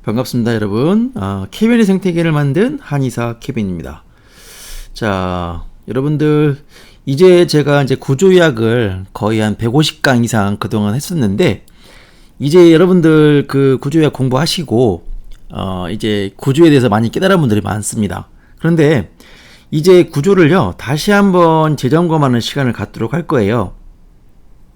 반갑습니다, 여러분. 케빈의 생태계를 만든 한의사 케빈입니다. 자, 여러분들, 이제 제가 구조의학을 거의 한 150강 이상 그동안 했었는데, 이제 여러분들 그 구조의학 공부하시고, 이제 구조에 대해서 많이 깨달은 분들이 많습니다. 그런데, 이제 구조를요, 다시 한번 재점검하는 시간을 갖도록 할 거예요.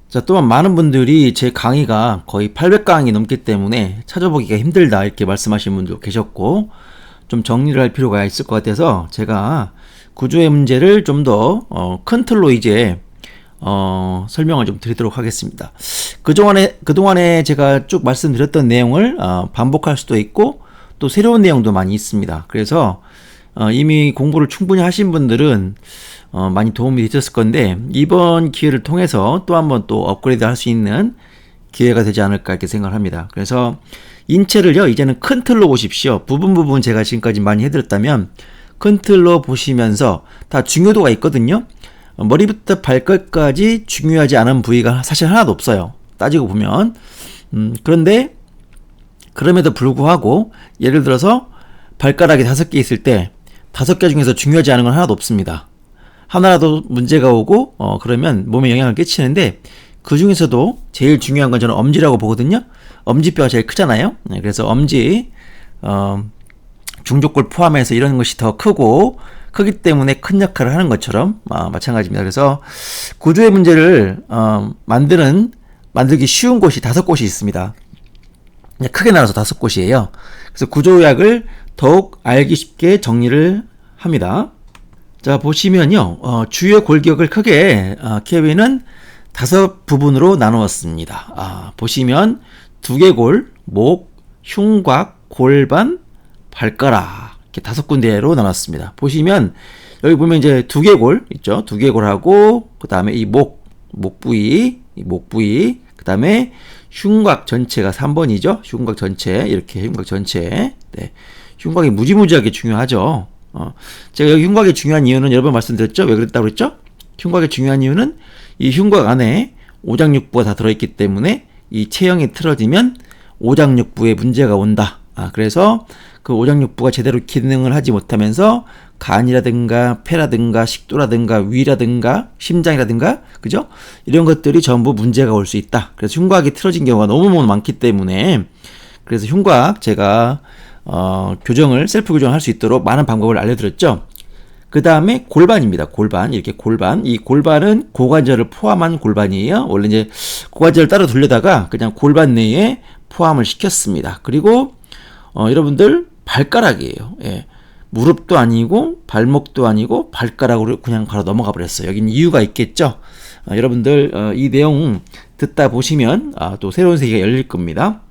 자, 또한 많은 분들이 제 강의가 거의 800강이 넘기 때문에 찾아보기가 힘들다 이렇게 말씀하시는 분도 계셨고, 좀 정리를 할 필요가 있을 것 같아서 제가 구조의 문제를 좀 더 큰 틀로 이제 설명을 좀 드리도록 하겠습니다. 그동안에 제가 쭉 말씀드렸던 내용을 반복할 수도 있고 또 새로운 내용도 많이 있습니다. 그래서 이미 공부를 충분히 하신 분들은 많이 도움이 되셨을 건데, 이번 기회를 통해서 또 한번 또 업그레이드 할 수 있는 기회가 되지 않을까 이렇게 생각을 합니다. 그래서 인체를요, 이제는 큰 틀로 보십시오. 부분 제가 지금까지 많이 해드렸다면 큰 틀로 보시면서 다 중요도가 있거든요. 머리부터 발끝까지 중요하지 않은 부위가 사실 하나도 없어요, 따지고 보면. 그런데 그럼에도 불구하고 예를 들어서 발가락이 5개 있을 때 5개 중에서 중요하지 않은 건 하나도 없습니다. 하나라도 문제가 오고 그러면 몸에 영향을 끼치는데, 그 중에서도 제일 중요한 건 저는 엄지라고 보거든요. 엄지뼈가 제일 크잖아요. 그래서 엄지, 중족골 포함해서 이런 것이 더 크기 때문에 큰 역할을 하는 것처럼 마찬가지입니다. 그래서 구조의 문제를 만들기 쉬운 곳이 5곳이 있습니다. 크게 나눠서 5곳이에요. 그래서 구조의학을 더욱 알기 쉽게 정리를 합니다. 자, 보시면요, 주요 골격을 크게 케빈은 5부분으로 나누었습니다. 보시면 두개골, 목, 흉곽, 골반, 발가락 이렇게 5군데로 나눴습니다. 보시면 여기 보면 이제 두개골 있죠. 두개골하고 그 다음에 이 목 부위, 그 다음에 흉곽 전체가 3번이죠. 흉곽 전체, 이렇게 흉곽 전체. 네. 흉곽이 무지무지하게 중요하죠. 제가 여기 흉곽이 중요한 이유는 여러 번 말씀드렸죠. 왜 그랬다고 그랬죠? 흉곽이 중요한 이유는 이 흉곽 안에 오장육부가 다 들어있기 때문에 이 체형이 틀어지면 오장육부에 문제가 온다. 그래서 그 오장육부가 제대로 기능을 하지 못하면서 간이라든가 폐라든가 식도라든가 위라든가 심장이라든가, 그죠? 이런 것들이 전부 문제가 올 수 있다. 그래서 흉곽이 틀어진 경우가 너무너무 많기 때문에, 그래서 흉곽 제가 셀프 교정을 할 수 있도록 많은 방법을 알려드렸죠. 그 다음에 골반입니다. 골반. 이렇게 골반. 이 골반은 고관절을 포함한 골반이에요. 원래 이제 고관절을 따로 돌려다가 그냥 골반 내에 포함을 시켰습니다. 그리고 여러분들 발가락이에요. 예. 무릎도 아니고 발목도 아니고 발가락으로 그냥 바로 넘어가 버렸어요. 여기는 이유가 있겠죠. 여러분들 이 내용 듣다 보시면 또 새로운 세계가 열릴 겁니다.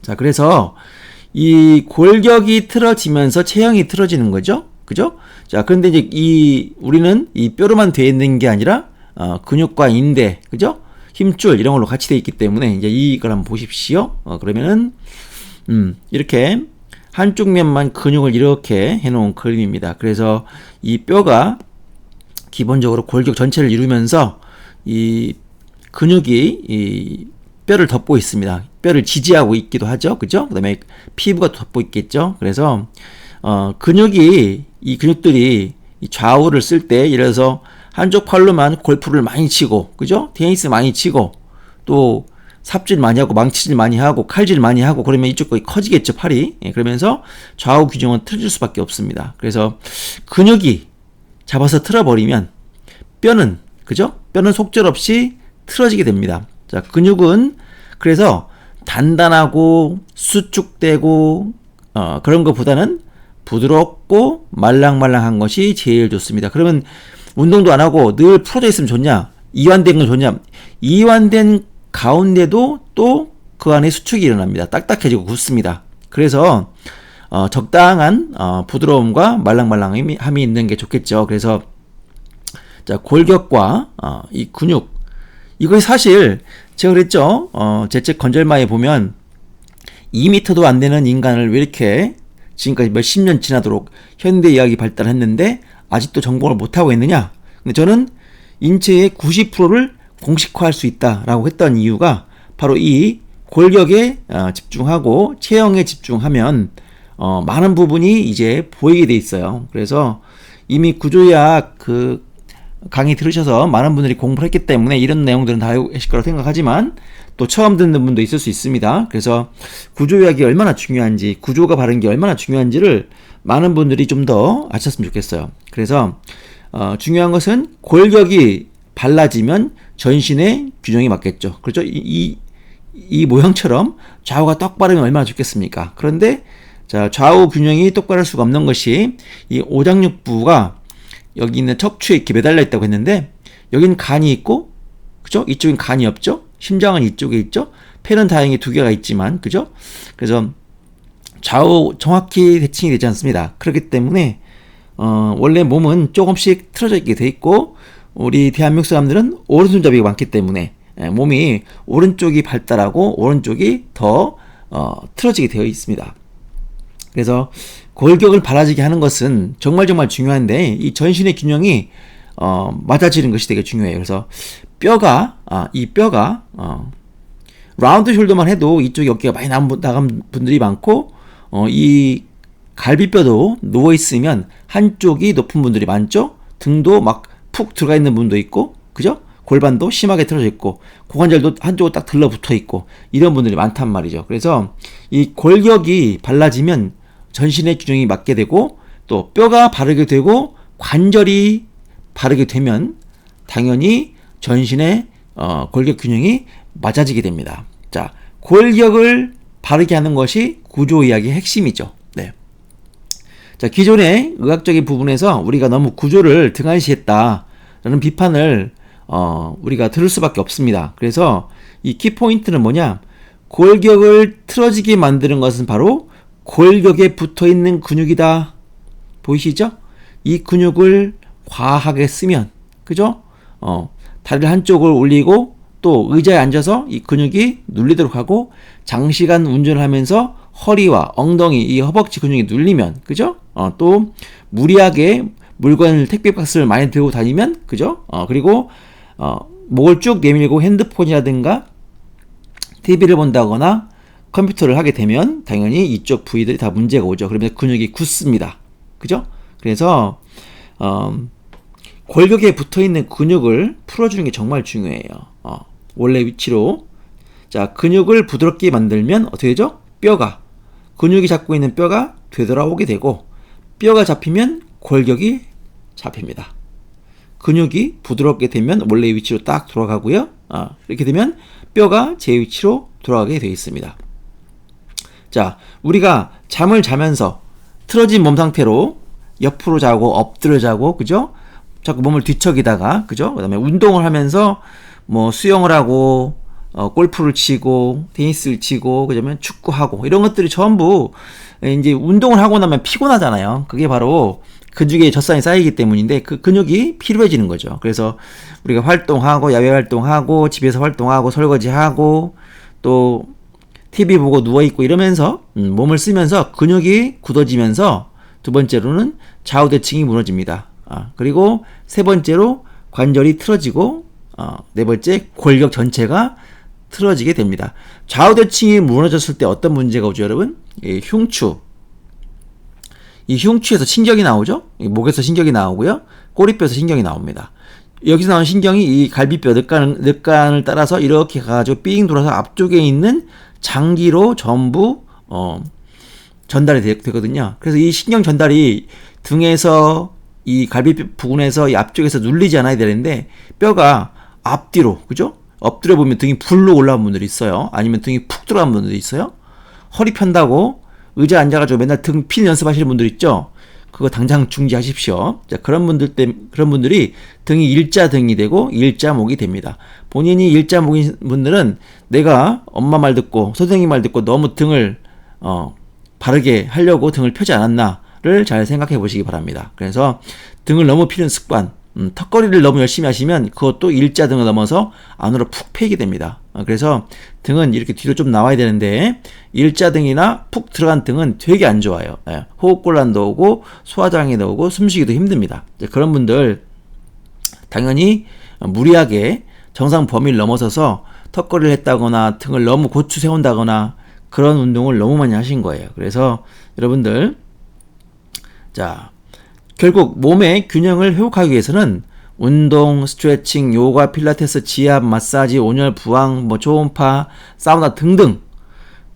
자, 그래서 이 골격이 틀어지면서 체형이 틀어지는 거죠. 그죠? 자, 그런데 이제 우리는 이 뼈로만 되어 있는 게 아니라 근육과 인대, 그죠? 힘줄 이런 걸로 같이 되어 있기 때문에 이제 이걸 한번 보십시오. 그러면은 이렇게 한쪽 면만 근육을 이렇게 해놓은 그림입니다. 그래서 이 뼈가 기본적으로 골격 전체를 이루면서 이 근육이 이 뼈를 덮고 있습니다. 뼈를 지지하고 있기도 하죠. 그죠? 그 다음에 피부가 덮고 있겠죠. 그래서 이 근육들이 이 좌우를 쓸 때, 예를 들어서 한쪽 팔로만 골프를 많이 치고, 그죠? 테니스 많이 치고, 또 삽질 많이 하고, 망치질 많이 하고, 칼질 많이 하고, 그러면 이쪽 거기 커지겠죠, 팔이. 예, 그러면서 좌우 균형은 틀어질 수밖에 없습니다. 그래서 근육이 잡아서 틀어버리면 뼈는, 그죠? 뼈는 속절없이 틀어지게 됩니다. 자, 근육은 그래서 단단하고 수축되고 그런 것보다는 부드럽고 말랑말랑한 것이 제일 좋습니다. 그러면 운동도 안 하고 늘 풀어져 있으면 좋냐? 이완된 건 좋냐? 이완된 가운데도 또 그 안에 수축이 일어납니다. 딱딱해지고 굳습니다. 그래서 적당한 부드러움과 말랑말랑함이 있는 게 좋겠죠. 그래서 자, 골격과 이 근육, 이거 사실 제가 그랬죠. 제 책 건절마에 보면 2m도 안 되는 인간을 왜 이렇게 지금까지 몇십 년 지나도록 현대의학이 발달했는데 아직도 전공을 못하고 있느냐? 근데 저는 인체의 90%를 공식화할 수 있다라고 했던 이유가 바로 이 골격에 집중하고 체형에 집중하면 많은 부분이 이제 보이게 돼 있어요. 그래서 이미 구조의학 그 강의 들으셔서 많은 분들이 공부를 했기 때문에 이런 내용들은 다 알고 계실 거라고 생각하지만 또 처음 듣는 분도 있을 수 있습니다. 그래서 구조의학이 얼마나 중요한지, 구조가 바른 게 얼마나 중요한지를 많은 분들이 좀 더 아셨으면 좋겠어요. 그래서 중요한 것은 골격이 발라지면 전신의 균형이 맞겠죠. 그렇죠? 이 모형처럼 좌우가 똑바르면 얼마나 좋겠습니까? 그런데 자, 좌우 균형이 똑바를 수가 없는 것이 이 오장육부가 여기 있는 척추에 이렇게 매달려 있다고 했는데 여긴 간이 있고, 그죠? 이쪽엔 간이 없죠? 심장은 이쪽에 있죠? 폐는 다행히 두 개가 있지만, 그죠? 그래서 좌우 정확히 대칭이 되지 않습니다. 그렇기 때문에 원래 몸은 조금씩 틀어져 있게 돼 있고, 우리 대한민국 사람들은 오른손잡이가 많기 때문에 몸이 오른쪽이 발달하고 오른쪽이 더 틀어지게 되어 있습니다. 그래서 골격을 바라지게 하는 것은 정말 중요한데 이 전신의 균형이 맞아지는 것이 되게 중요해요. 그래서 이 뼈가 라운드 숄더만 해도 이쪽에 어깨가 많이 나간 분들이 많고, 이 갈비뼈도 누워 있으면 한쪽이 높은 분들이 많죠. 등도 막 푹 들어가 있는 분도 있고, 그죠? 골반도 심하게 틀어져 있고, 고관절도 한쪽으로 딱 들러붙어 있고, 이런 분들이 많단 말이죠. 그래서 이 골격이 발라지면 전신의 균형이 맞게 되고, 또 뼈가 바르게 되고 관절이 바르게 되면 당연히 전신의 골격 균형이 맞아지게 됩니다. 자, 골격을 바르게 하는 것이 구조의학의 핵심이죠. 네. 자, 기존의 의학적인 부분에서 우리가 너무 구조를 등한시했다라는 비판을 우리가 들을 수밖에 없습니다. 그래서 이 키포인트는 뭐냐? 골격을 틀어지게 만드는 것은 바로 골격에 붙어있는 근육이다. 보이시죠? 이 근육을 과하게 쓰면, 그죠? 다리를 한쪽을 올리고 또 의자에 앉아서 이 근육이 눌리도록 하고, 장시간 운전을 하면서 허리와 엉덩이, 이 허벅지 근육이 눌리면, 그죠? 또 무리하게 물건을, 택배 박스를 많이 들고 다니면, 그죠? 그리고 목을 쭉 내밀고 핸드폰이라든가 TV를 본다거나 컴퓨터를 하게 되면 당연히 이쪽 부위들이 다 문제가 오죠. 그러면 근육이 굳습니다. 그죠? 그래서 골격에 붙어있는 근육을 풀어주는 게 정말 중요해요. 원래 위치로. 자, 근육을 부드럽게 만들면 어떻게 되죠? 근육이 잡고 있는 뼈가 되돌아오게 되고, 뼈가 잡히면 골격이 잡힙니다. 근육이 부드럽게 되면 원래 위치로 딱 돌아가고요. 이렇게 되면 뼈가 제 위치로 돌아가게 되어 있습니다. 자, 우리가 잠을 자면서 틀어진 몸 상태로 옆으로 자고 엎드려 자고, 그죠? 자꾸 몸을 뒤척이다가, 그죠? 그 다음에 운동을 하면서 뭐 수영을 하고 골프를 치고 테니스를 치고 그러면 축구하고, 이런 것들이 전부 이제 운동을 하고 나면 피곤하잖아요. 그게 바로 근육에 젖산이 쌓이기 때문인데 그 근육이 필요해지는 거죠. 그래서 우리가 활동하고 야외 활동하고 집에서 활동하고 설거지하고 또 TV 보고 누워있고 이러면서 몸을 쓰면서 근육이 굳어지면서, 두 번째로는 좌우대칭이 무너집니다. 그리고 세 번째로 관절이 틀어지고, 네 번째 골격 전체가 틀어지게 됩니다. 좌우대칭이 무너졌을 때 어떤 문제가 오죠, 여러분? 이 흉추에서 신경이 나오죠? 목에서 신경이 나오고요. 꼬리뼈에서 신경이 나옵니다. 여기서 나온 신경이 이 갈비뼈 늑간을 따라서 이렇게 가가지고 삥 돌아서 앞쪽에 있는 장기로 전부 전달이 되거든요. 그래서 이 신경 전달이 등에서 이 갈비뼈 부근에서 이 앞쪽에서 눌리지 않아야 되는데 뼈가 앞뒤로, 그죠? 엎드려 보면 등이 불로 올라온 분들이 있어요. 아니면 등이 푹 들어간 분들이 있어요. 허리 편다고 의자 앉아가지고 맨날 등 피는 연습하시는 분들 있죠? 그거 당장 중지하십시오. 자, 그런 분들이 등이 일자등이 되고 일자목이 됩니다. 본인이 일자목인 분들은 내가 엄마 말 듣고 선생님 말 듣고 너무 등을 바르게 하려고 등을 펴지 않았나를 잘 생각해 보시기 바랍니다. 그래서 등을 너무 피는 습관, 턱걸이를 너무 열심히 하시면 그것도 일자등을 넘어서 안으로 푹 패이게 됩니다. 그래서 등은 이렇게 뒤로 좀 나와야 되는데 일자등이나 푹 들어간 등은 되게 안 좋아요. 호흡곤란도 오고 소화장애도 오고 숨쉬기도 힘듭니다. 그런 분들 당연히 무리하게 정상 범위를 넘어서서 턱걸이를 했다거나 등을 너무 고추 세운다거나 그런 운동을 너무 많이 하신 거예요. 그래서 여러분들, 자, 결국 몸의 균형을 회복하기 위해서는 운동, 스트레칭, 요가, 필라테스, 지압, 마사지, 온열, 부항, 초음파, 사우나 등등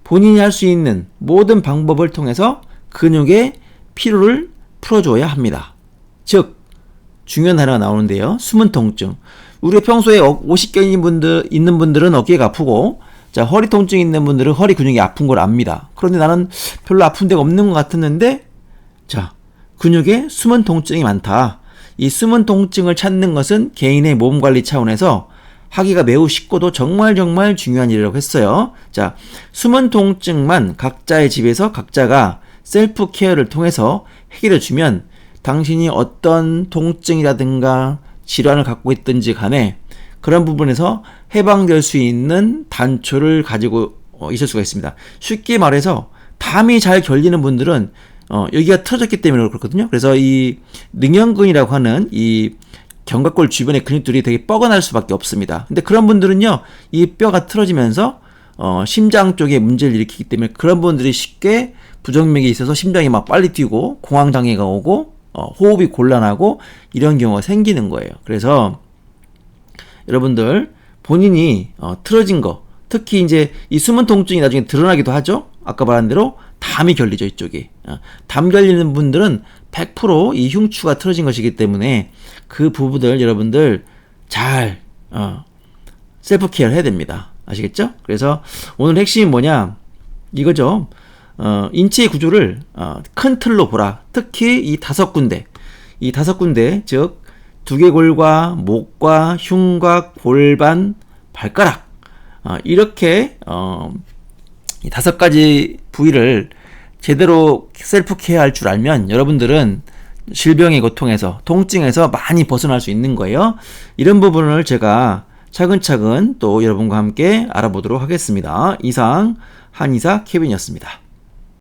본인이 할 수 있는 모든 방법을 통해서 근육의 피로를 풀어줘야 합니다. 즉, 중요한 단어가 나오는데요. 숨은 통증. 우리가 평소에 50견 있는 분들은 어깨가 아프고, 자, 허리 통증 있는 분들은 허리 근육이 아픈 걸 압니다. 그런데 나는 별로 아픈 데가 없는 것 같았는데, 자, 근육에 숨은 통증이 많다. 이 숨은 통증을 찾는 것은 개인의 몸 관리 차원에서 하기가 매우 쉽고도 정말 중요한 일이라고 했어요. 자, 숨은 통증만 각자의 집에서 각자가 셀프 케어를 통해서 해결해 주면 당신이 어떤 통증이라든가 질환을 갖고 있든지 간에 그런 부분에서 해방될 수 있는 단초를 가지고 있을 수가 있습니다. 쉽게 말해서 담이 잘 결리는 분들은 여기가 틀어졌기 때문에 그렇거든요. 그래서 이 능형근이라고 하는 이 견갑골 주변의 근육들이 되게 뻐근할 수밖에 없습니다. 근데 그런 분들은요, 이 뼈가 틀어지면서 심장 쪽에 문제를 일으키기 때문에 그런 분들이 쉽게 부정맥이 있어서 심장이 막 빨리 뛰고 공황장애가 오고 호흡이 곤란하고 이런 경우가 생기는 거예요. 그래서 여러분들 본인이 틀어진 거, 특히 이제 이 숨은 통증이 나중에 드러나기도 하죠. 아까 말한 대로 담이 결리죠, 이쪽에. 담 결리는 분들은 100% 이 흉추가 틀어진 것이기 때문에 그 부분들 여러분들 잘 셀프 케어를 해야 됩니다. 아시겠죠? 그래서 오늘 핵심이 뭐냐? 이거죠. 인체의 구조를 큰 틀로 보라. 특히 이 5군데, 즉 두개골과 목과 흉곽, 골반, 발가락, 이렇게 이 5가지 부위를 제대로 셀프 케어할 줄 알면 여러분들은 질병의 고통에서, 통증에서 많이 벗어날 수 있는 거예요. 이런 부분을 제가 차근차근 또 여러분과 함께 알아보도록 하겠습니다. 이상 한의사 케빈이었습니다.